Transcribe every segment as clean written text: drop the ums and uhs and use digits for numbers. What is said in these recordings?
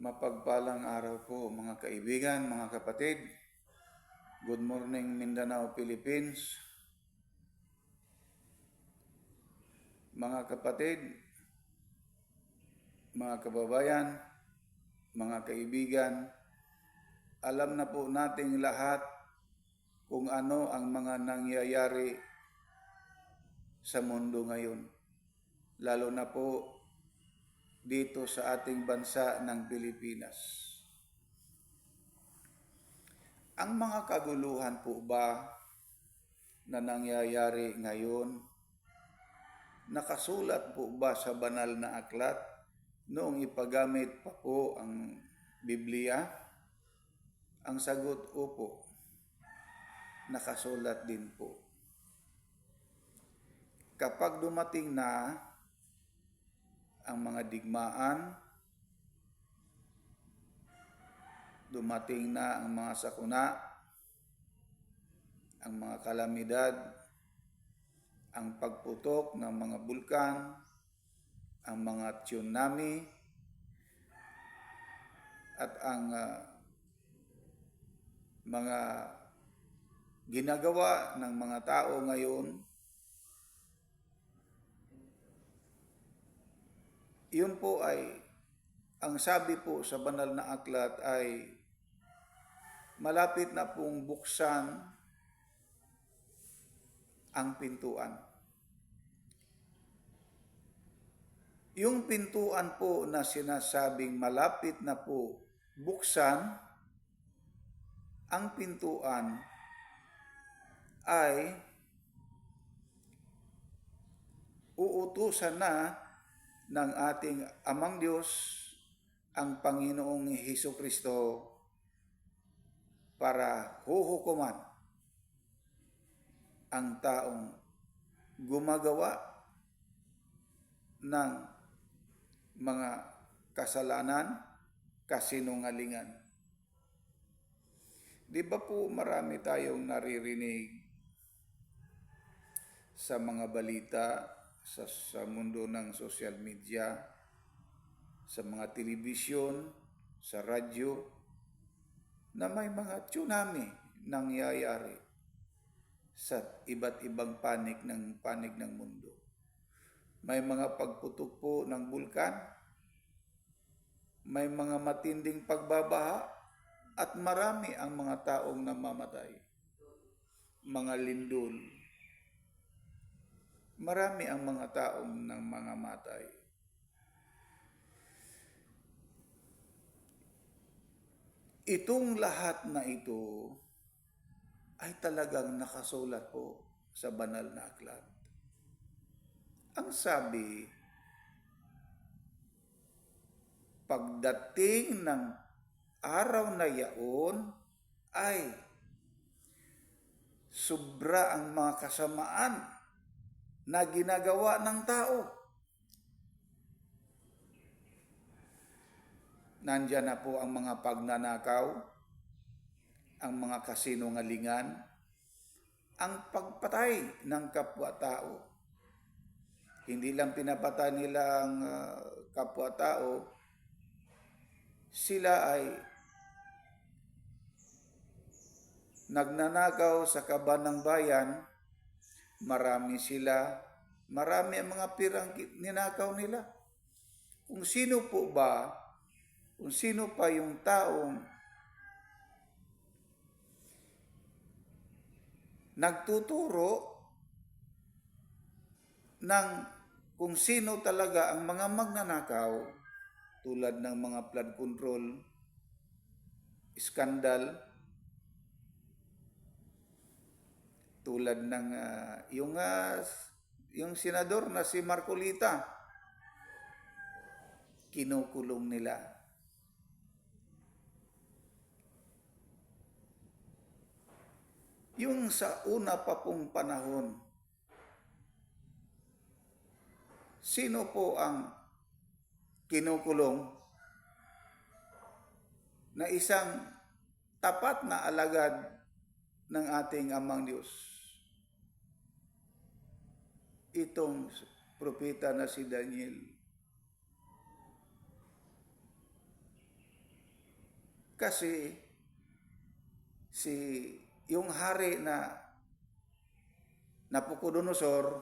Mapagpalang araw po mga kaibigan, mga kapatid. Good morning Mindanao, Philippines. Mga kapatid, mga kababayan, mga kaibigan, alam na po nating lahat kung ano ang mga nangyayari sa mundo ngayon. Lalo na po dito sa ating bansa ng Pilipinas. Ang mga kaguluhan po ba na nangyayari ngayon, nakasulat po ba sa banal na aklat noong ipagamit pa po ang Biblia? Ang sagot, opo, nakasulat din po. Kapag dumating na ang mga digmaan, dumating na ang mga sakuna, ang mga kalamidad, ang pagputok ng mga bulkan, ang mga tsunami, at ang mga ginagawa ng mga tao ngayon, yun po ay, ang sabi po sa banal na aklat ay malapit na pong buksan ang pintuan. Yung pintuan po na sinasabing malapit na po buksan, ang pintuan ay uutusan na ng ating Amang Diyos, ang Panginoong Hesukristo, para huhukuman ang taong gumagawa ng mga kasalanan, kasinungalingan. Di ba po marami tayong naririnig sa mga balita, sa mundo ng social media, sa mga telebisyon, sa radyo, na may mga tsunami nangyayari sa iba't ibang panig ng mundo. May mga pagputok po ng bulkan, may mga matinding pagbabaha, at marami ang mga taong namamatay. Mga lindol. Marami ang mga taong namamatay. Itong lahat na ito ay talagang nakasulat po sa banal na aklat. Ang sabi, pagdating ng araw na yaon ay sobra ang mga kasamaan na ginagawa ng tao. Nandiyan na po ang mga pagnanakaw, ang mga kasinungalingan, ang pagpatay ng kapwa-tao. Hindi lang pinapatay nila ang kapwa-tao, sila ay nagnanakaw sa kaban ng bayan, marami ang mga pirang ninakaw nila. Kung sino pa yung taong nagtuturo ng kung sino talaga ang mga magnanakaw, tulad ng mga flood control, skandal, tulad ng yung senador na si Marcolita, kinukulong nila. Yung sa una pa pong panahon, sino po ang kinukulong na isang tapat na alagad ng ating Amang Diyos? Itong propeta na si Daniel. Kasi yung hari na Nabucodonosor,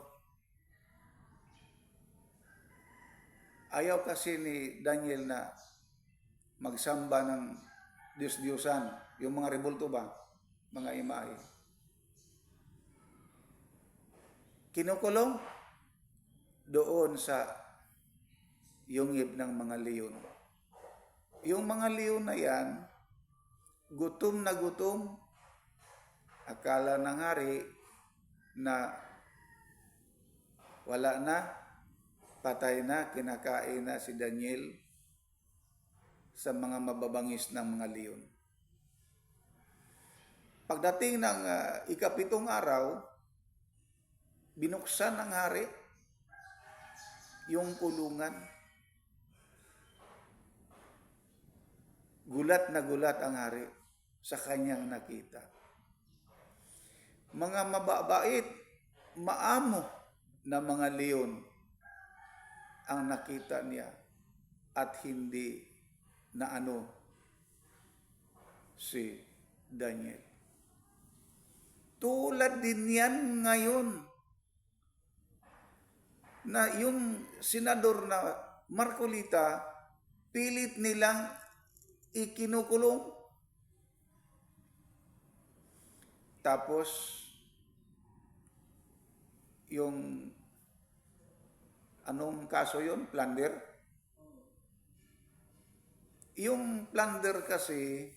ayaw kasi ni Daniel na magsamba ng Diyos-Diyosan. Yung mga rebulto ba? Mga imahe. Kinukulong doon sa yungib ng mga leon. Yung mga leon na yan, gutom na gutom, akala ng hari na wala na, patay na, kinakain na si Daniel sa mga mababangis ng mga leon. Pagdating ng ikapitong araw, binuksan ng hari yung kulungan. Gulat na gulat ang hari sa kanyang nakita. Mga mababait, maamo na mga leon ang nakita niya at hindi na si Daniel. Tulad din yan ngayon na yung senador na Marcolita, pilit nilang ikinukulong. Tapos, yung anong kaso yun? Plunder? Yung plunder kasi,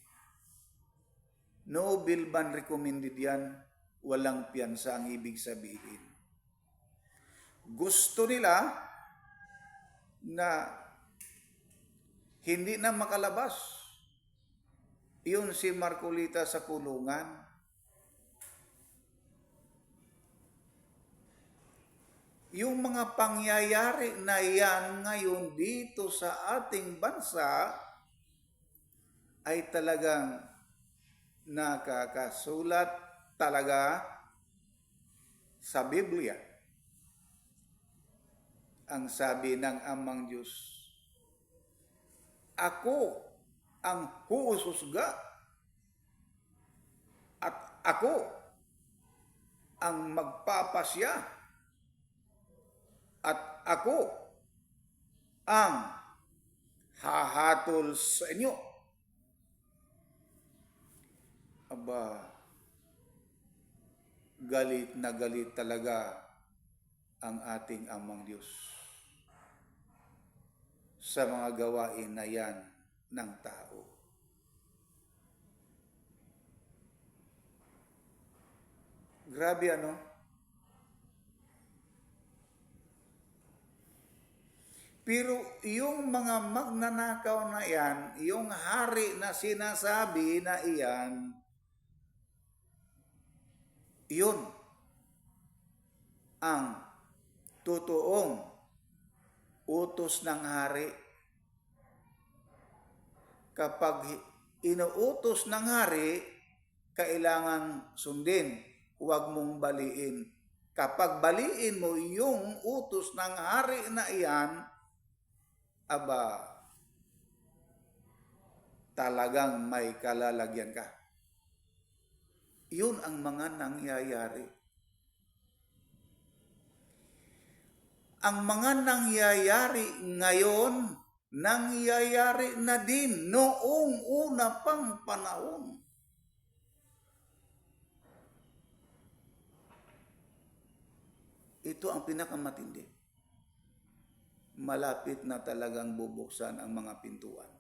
no bill ban recommended yan, walang piyansa ang ibig sabihin. Gusto nila na hindi na makalabas yun si Marcolita sa kulungan. Yung mga pangyayari na yan ngayon dito sa ating bansa ay talagang nakakasulat talaga sa Biblia. Ang sabi ng Amang Diyos, ako ang huusga at ako ang magpapasya at ako ang hahatol sa inyo. Aba, galit na galit talaga ang ating Amang Diyos sa mga gawain na yan ng tao. Grabe Pero yung mga magnanakaw na yan, yung hari na sinasabi na iyan, yun ang totoong utos ng hari. Kapag inuutos ng hari, kailangang sundin, huwag mong baliin. Kapag baliin mo yung utos ng hari na iyan, aba, talagang may kalalagyan ka. Yun ang mga nangyayari. Ang mga nangyayari ngayon, nangyayari na din noong una pang panahon. Ito ang pinakamatindi. Malapit na talagang bubuksan ang mga pintuan.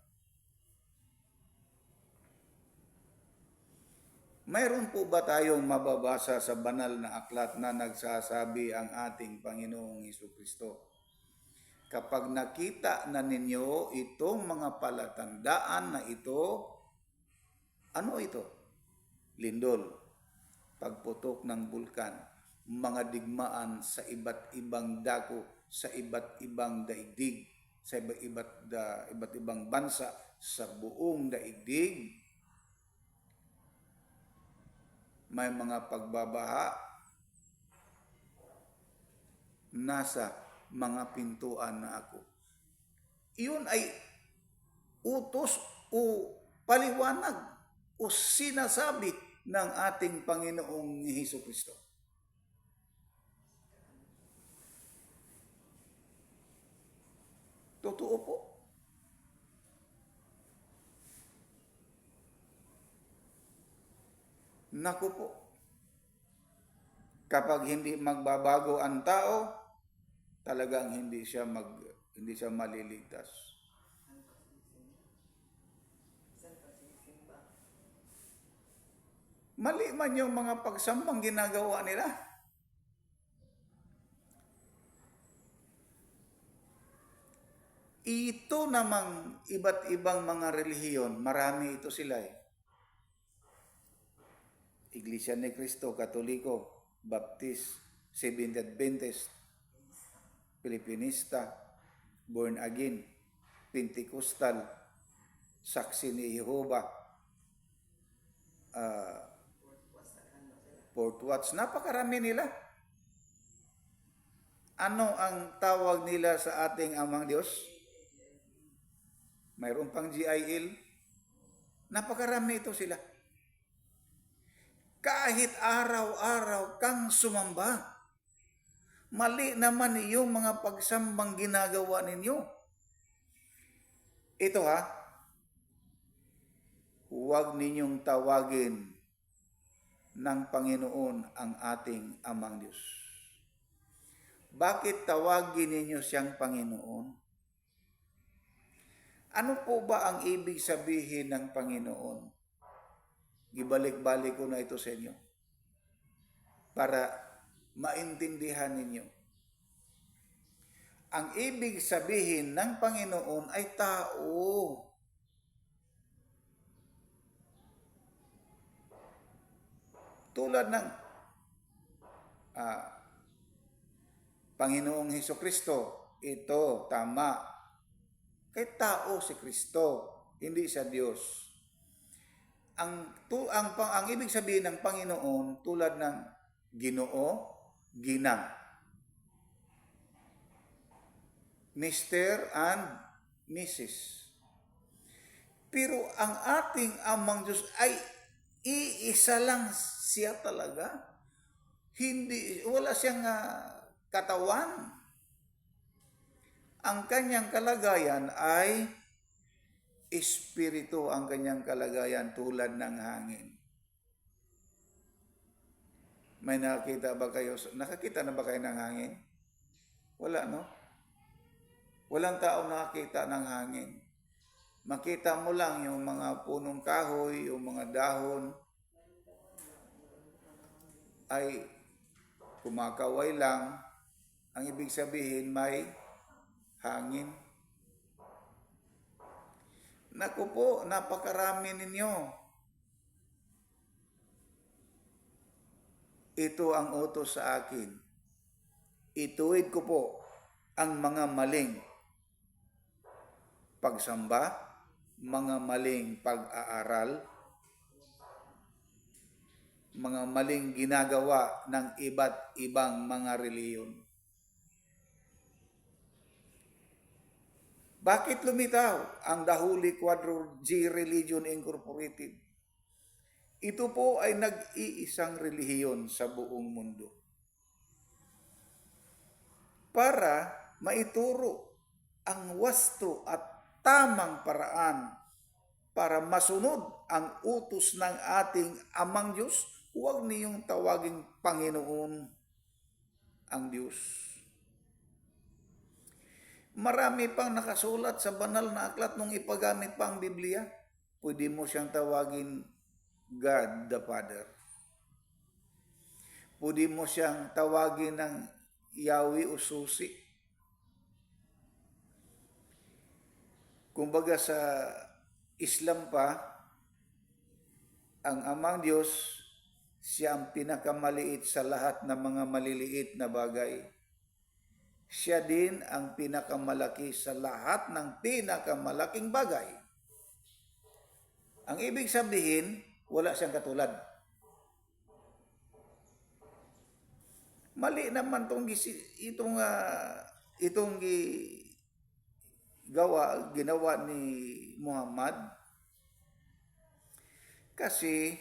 Mayroon po ba tayong mababasa sa banal na aklat na nagsasabi ang ating Panginoong Hesukristo? Kapag nakita na ninyo itong mga palatandaan na ito, ano ito? Lindol, pagputok ng bulkan, mga digmaan sa iba't ibang dako, sa iba't ibang daigdig, sa iba't ibang bansa, sa buong daigdig. May mga pagbabaha, nasa mga pintuan na ako. Iyon ay utos o paliwanag o sinasabi ng ating Panginoong Hesukristo. Totoo po. Naku po. Kapag hindi magbabago ang tao, talagang hindi siya maliligtas. Mali man yung mga pagsambang ginagawa nila. Ito namang iba't ibang mga relihiyon, marami ito sila Iglesia ni Cristo, Katoliko, Baptist, Seventh Adventist, Pilipinista, Born Again, Pentecostal, Saksi ni Jehovah, Fourth Watch, napakarami nila. Ano ang tawag nila sa ating Amang Diyos? Mayroon pang GIL. Napakarami ito sila. Kahit araw-araw kang sumamba, mali naman yung mga pagsambang ginagawa ninyo. Ito huwag ninyong tawagin ng Panginoon ang ating Amang Diyos. Bakit tawagin ninyo siyang Panginoon? Ano po ba ang ibig sabihin ng Panginoon? Ibalik-balik ko na ito sa inyo para maintindihan ninyo. Ang ibig sabihin ng Panginoon ay tao. Tulad ng Panginoong Hesukristo, ito, tama. Kay tao si Kristo, hindi siya Diyos. Ang ibig sabihin ng Panginoon tulad ng Ginoo, Ginang. Mr. and Mrs. Pero ang ating Amang Diyos ay iisa lang siya talaga. Wala siyang katawan. Ang kanyang kalagayan ay espiritu, ang kanyang kalagayan tulad ng hangin. May nakakita ba kayo? Nakakita na ba kayo ng hangin? Wala, no? Walang tao nakakita ng hangin. Makita mo lang yung mga punong kahoy, yung mga dahon ay kumakaway lang. Ang ibig sabihin may hangin. Naku po, napakarami ninyo. Ito ang utos sa akin. Ituwid ko po ang mga maling pagsamba, mga maling pag-aaral, mga maling ginagawa ng iba't ibang mga reliyon. Bakit lumitaw ang The Holy Quadrogy Religion Incorporated? Ito po ay nag-iisang relihiyon sa buong mundo. Para maituro ang wasto at tamang paraan para masunod ang utos ng ating Amang Diyos, huwag niyong tawaging Panginoon ang Diyos. Marami pang nakasulat sa banal na aklat nung ipagamit pa ang Biblia. Pwede mo siyang tawagin God the Father. Pwede mo siyang tawagin ng Yahweh o Susi. Kumbaga sa Islam pa, ang Amang Diyos, siya ang pinakamaliit sa lahat ng mga maliliit na bagay. Siya din ang pinakamalaki sa lahat ng pinakamalaking bagay. Ang ibig sabihin, wala siyang katulad. Mali naman itong ginawa ni Muhammad. Kasi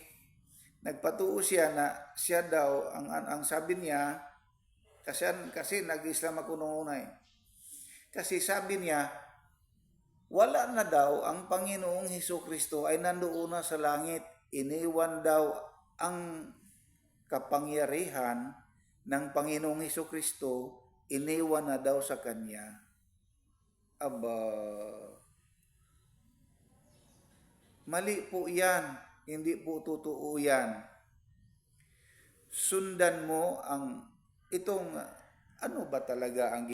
nagpatuo siya na siya daw ang sabi niya kasi nag-Islam ako noong una eh. Kasi sabi niya wala na daw ang Panginoong Hesukristo ay nandoon na sa langit. Iniwan daw ang kapangyarihan ng Panginoong Hesukristo, iniwan na daw sa kanya. Aba, mali po yan. Hindi po totoo yan. Sundan mo ang itong ano ba talaga ang